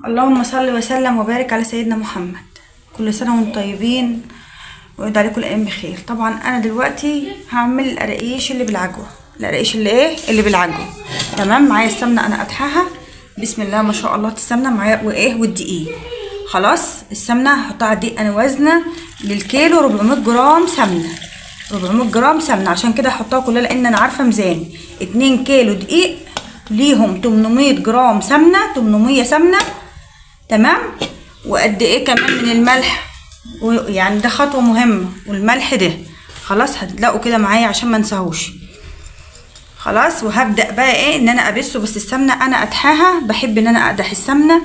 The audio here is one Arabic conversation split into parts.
اللهم صل وسلم وبارك على سيدنا محمد. كل سنة وانتم طيبين ويعود عليكم الأيام بخير. طبعا أنا دلوقتي هعمل القراقيش اللي بالعجوة، القراقيش اللي بالعجوة. تمام. معايا السمنة أنا قدحاها، بسم الله ما شاء الله. السمنة معايا والدقيق. خلاص السمنة هحطها على الدقيق. أنا وزنة للكيلو 400 جرام سمنة، 400 جرام سمنة، عشان كده هحطها كلها لأن أنا عارفة ميزاني. 2 كيلو دقيق ليهم 800 جرام سمنة، 800 سمنة. تمام. وقد ايه كمان من الملح، يعني ده خطوة مهمة. والملح ده خلاص هتلاقوا كده معايا عشان ما انساهوش. خلاص. وهبدأ بقى ايه ان انا ابسه. بس السمنة انا ادحاها، بحب ان انا اقدح السمنة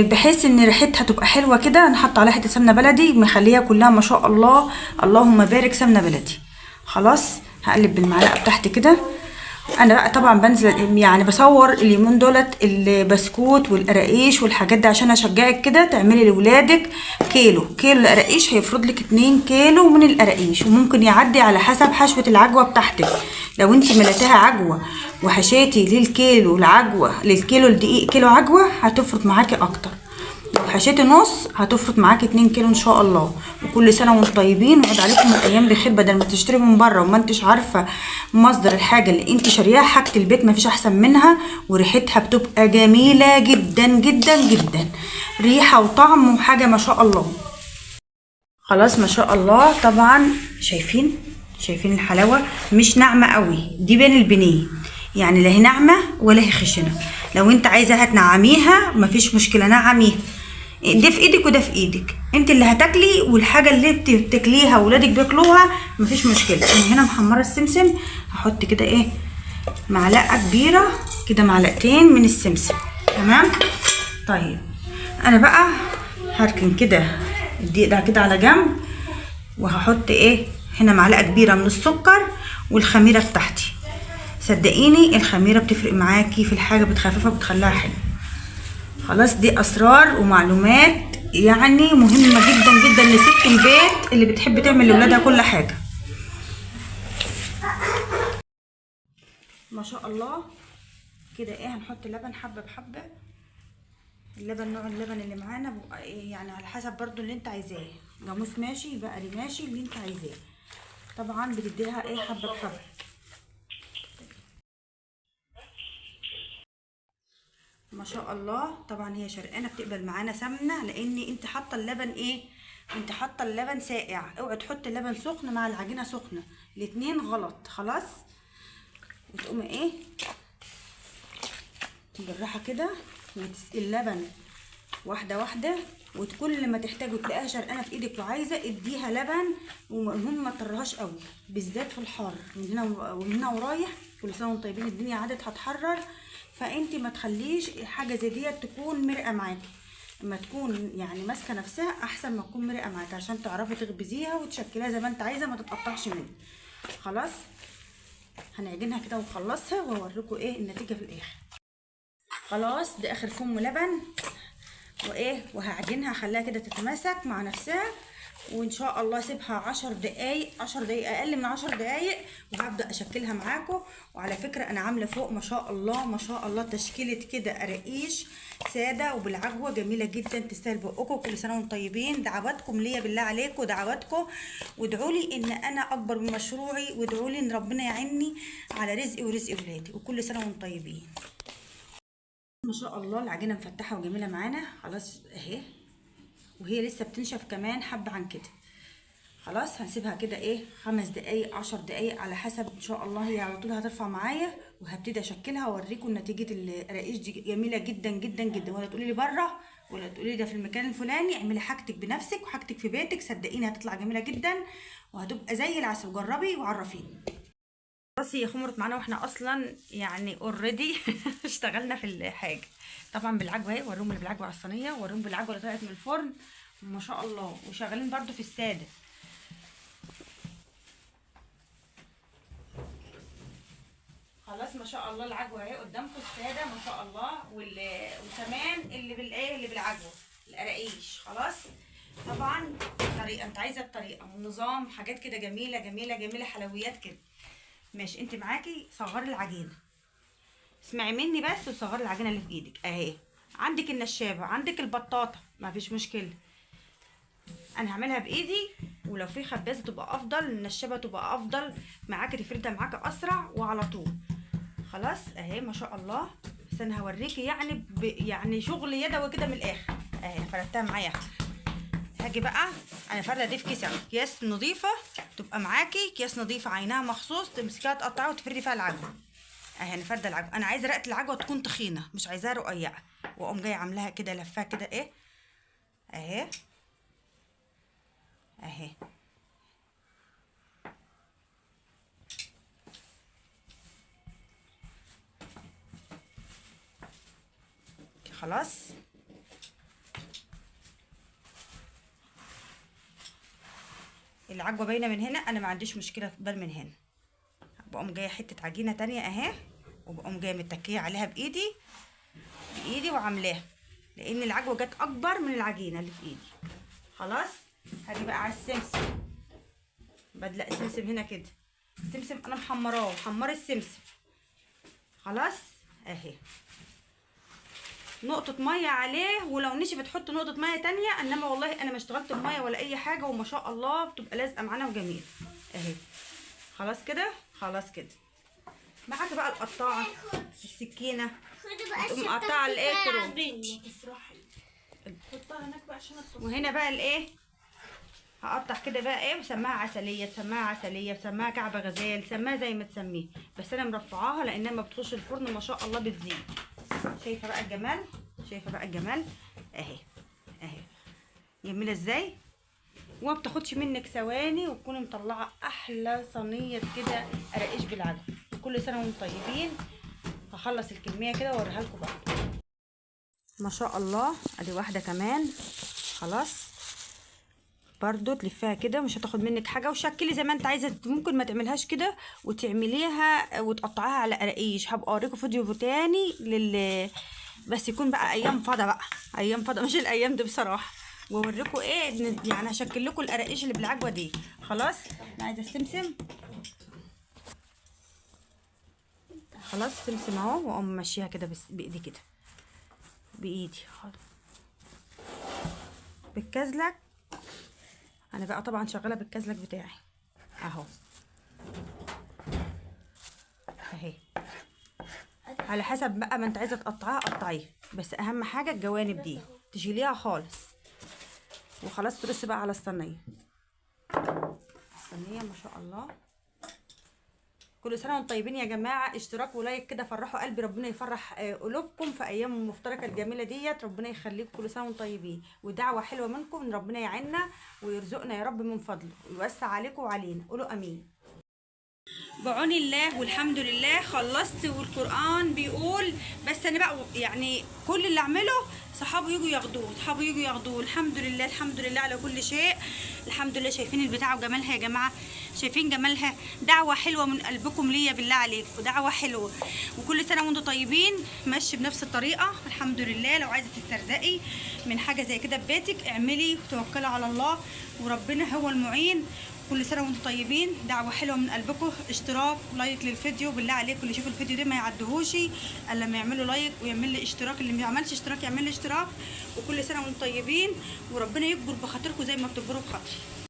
بحيث ان ريحتها تبقى حلوة كده. انا حاطة عليها حتة سمنة بلدي مخليها كلها ما شاء الله، اللهم بارك، سمنة بلدي. خلاص. هقلب بالمعلقة بتاعتي كده. انا بقى طبعا بنزل يعني بصور اليومين دولت البسكوت والقراقيش والحاجات دي عشان اشجعك كده تعملي لاولادك. كيلو القراقيش هيفرض لك 2 كيلو من القراقيش، وممكن يعدي على حسب حشوه العجوه بتاعتك. لو انت ملتها عجوه وحشيتي للكيلو العجوه، للكيلو الدقيق كيلو عجوه، هتفرط معاكي اكتر. لو حشيتي نص هتفرط معاكي 2 كيلو ان شاء الله. وكل سنه وانتم طيبين ويعود عليكم الايام بخير. بدل ما تشتري من بره وما انتش عارفه مصدر الحاجه اللي انت شارياها، حاجه البيت ما فيش احسن منها، وريحتها بتبقى جميله جدا جدا جدا، ريحه وطعم وحاجه ما شاء الله. خلاص ما شاء الله. طبعا شايفين الحلاوه، مش ناعمه قوي، دي بين البنين، يعني لا هي ناعمه ولا هي خشنه. لو انت عايزاها تنعميها مفيش مشكله، نعميها. ده في ايدك وده في ايدك، انت اللي هتاكلي. والحاجه اللي بتاكليها ولادك بياكلوها مفيش مشكله. انا هنا محمره السمسم، هحط كده ايه، معلقه كبيره كده، معلقتين من السمسم. تمام. طيب انا بقى هركن كده الدقيق ده كده على جنب، وهحط ايه هنا معلقه كبيره من السكر والخميره بتاعتي. صدقيني الخميره بتفرق معاكي في الحاجه، بتخففها بتخليها حلوه. خلاص. دي اسرار ومعلومات يعني مهمه جدا جدا لست البيت اللي بتحب تعمل لاولادها كل حاجه. ما شاء الله كده. ايه هنحط لبن حبه بحبه. اللبن نوع اللبن اللي معانا بيبقى ايه يعني على حسب برضو اللي انت عايزاه، جاموس ماشي، بقري ماشي، اللي انت عايزاه. طبعا بتديها ايه حبه بحبه. ما شاء الله. طبعا هي شرقانه بتقبل معانا سمنه، لان انت حاطه اللبن ايه، انت حاطه اللبن ساقع. اوعي تحطي اللبن سخن مع العجينه سخنه، الاتنين غلط. خلاص. وتقومي ايه بالراحه كده وتسقي اللبن واحده واحده. وكل ما تحتاجي تلاقيها شرقانه في ايدك وعايزه اديها لبن، والمهم ما تطرهاش قوي بالذات في الحر. من هنا ورايح كل سنه وانتم طيبين، الدنيا عادت هتحرر، فانت ما تخليش حاجه زي ديت تكون مرقه معاكي. اما تكون يعني ماسكه نفسها احسن ما تكون مرقه معاكي، عشان تعرفي تخبزيها وتشكليها زي ما انت عايزه، ما تتقطعش منك. خلاص. هنعجنها كده ونخلصها واوريكم ايه النتيجه في الاخر. خلاص. ده اخر فم لبن وايه، وهعجنها اخليها كده تتماسك مع نفسها. وان شاء الله اسيبها 10 دقايق، 10 دقايق، اقل من 10 دقايق، وهبدا اشكلها معاكم. وعلى فكره انا عامله فوق ما شاء الله ما شاء الله تشكيله كده قراقيش ساده وبالعجوه جميله جدا، تستاهل بقكم. كل سنه وانتم طيبين. دعواتكم ليا بالله عليكم، دعواتكم، وادعوا لي ان انا اكبر من مشروعي، وادعوا لي ان ربنا يعيني على رزقي ورزق ولادي. وكل سنه وانتم طيبين. ما شاء الله العجينه مفتحه وجميله معانا. خلاص اهي، وهي لسه بتنشف كمان حبه عن كده. خلاص. هنسيبها كده ايه 5 دقايق 10 دقايق على حسب. ان شاء الله هي على طول هترفع معايا، وهبتدي اشكلها واوريكم نتيجه القراقيش دي. جميله جدا جدا جدا، ولا تقولي لي بره ولا تقولي لي ده في المكان الفلاني. اعملي حاجتك بنفسك وحاجتك في بيتك، صدقيني هتطلع جميله جدا وهتبقى زي العسل. جربي وعرفيني. بس هي خمرت معانا واحنا اصلا يعني اوريدي اشتغلنا في الحاجه. طبعا بالعجوه اهي، وريهم اللي بالعجوه على الصينيه، وريهم بالعجوه اللي طلعت من الفرن. ما شاء الله. وشغالين برضو في الساده. خلاص ما شاء الله. العجوه اهي قدامكم الساده ما شاء الله، وكمان اللي بالايه اللي بالعجوه القراقيش. خلاص. طبعا طريقه انت عايزه، الطريقه والنظام، حاجات كده جميله جميله جميله، حلويات كده. ماشي. انت معاكي صغري العجينه، اسمعي مني بس، وصغري العجينه اللي في ايدك اهي عندك النشابه، عندك البطاطا، ما فيش مشكله. انا هعملها بايدي، ولو في خبازه تبقى افضل، النشابه تبقى افضل معاكي، تفردها معاكي اسرع وعلى طول. خلاص اهي ما شاء الله. بس انا هوريكي يعني يعني شغل يدوي كده من الاخر. اهي فردتها معايا. هاجي بقى انا فارده دي في اكياس نظيفه، تبقى معاكي اكياس نظيفه عينها مخصوص، تمسكيها تقطعيها وتفردي فيها العجوه. اهي انا فارده العجوه، انا عايزه رقه العجوه تكون تخينه، مش عايزاها رقيقه. واقوم جايه عاملاها كده، لفاها كده ايه اهي اهي. خلاص العجوه باينه من هنا، انا ما عنديش مشكله بال من هنا. بقوم جايه حته عجينه تانية اهي، وبقوم جايه متكيه عليها بايدي وعاملاها، لان العجوه جت اكبر من العجينه اللي في ايدي. خلاص هاجي بقى على السمسم، بدلق السمسم هنا كده. السمسم انا محمره السمسم. خلاص اهي نقطه ميه عليه، ولو نشفت تحط نقطه ميه تانية، انما والله انا ما اشتغلت بميه ولا اي حاجه، وما شاء الله بتبقى لازقه معانا وجميله اهي. خلاص كده خلاص كده. معاكي بقى القطاعه، السكينه، تقوم مقطعه الايه حطها هناك بقى عشان وهنا بقى الايه هقطع كده بقى ايه، بسماها عسليه، تسماها عسليه، بسماها كعب غزال، سماها زي ما تسميه، بس انا مرفعاها لانها ما بتخش الفرن ما شاء الله بتزيد. شايفه بقى الجمال، شايفه بقى الجمال اهي اهي جميله ازاي، وما بتاخدش منك ثواني، وتكوني مطلعه احلى صينيه كده قراقيش بالعجوه. كل سنه وانتم طيبين. هخلص الكميه كده واوريها لكم بقى. ما شاء الله ادي واحده كمان. خلاص برضو تلفيها كده، مش هتاخد منك حاجه، وشكلي زي ما انت عايزه. ممكن ما تعملهاش كده وتعمليها وتقطعيها على قراقيش. هبقى اوريكم فيديو تاني بس يكون بقى ايام فضا بقى، ايام فضا مش الايام دي بصراحه، واوريكم ايه يعني هشكل لكم القراقيش اللي بالعجوه دي. خلاص انا عايزه السمسم. خلاص سمسم اهو، واقوم ماشيها كده بس بايدي كده، بايدي بالكزلك. انا بقى طبعا شغاله بالكزلك بتاعي اهو اهي، على حسب بقى ما انت عايزه تقطعيها قطعيها، بس اهم حاجه الجوانب دي تشيليها خالص. وخلاص ترصي بقى على الصينيه. الصينيه ما شاء الله. كل سنه وانتم طيبين يا جماعه. اشتراك ولايك كده فرحوا قلبي، ربنا يفرح قلوبكم في ايام المفترجه الجميله ديت، ربنا يخليكم. كل سنه وانتم طيبين، ودعوه حلوه منكم ان ربنا يعيننا ويرزقنا يا رب من فضله، ويوسع عليكم وعلينا. قولوا امين. بعون الله والحمد لله خلصت، والقرآن بيقول. بس انا بقى يعني كل اللي اعمله صحابه يجوا ياخدوه، صحابه يجوا ياخدوه. الحمد لله الحمد لله على كل شيء. الحمد لله. شايفين البتاع وجمالها يا جماعه؟ شايفين جمالها؟ دعوه حلوه من قلبكم ليا بالله عليكم، دعوه حلوه. وكل سنه وانتم طيبين. ماشي بنفس الطريقه الحمد لله. لو عايزه تسترزقي من حاجه زي كده في بيتك اعملي وتوكلي على الله، وربنا هو المعين. كل سنه وانتم طيبين. دعوه حلوه من قلبكم. اشتراك ولايك للفيديو بالله عليكم، اللي يشوف الفيديو ده ما يعدهوش الا لما يعملوا لايك ويعمل لي اشتراك، اللي ما يعملش اشتراك يعمل لي اشتراك. وكل سنه وانتم طيبين، وربنا يكبر بخاطركم زي ما بتكبروا بخاطري.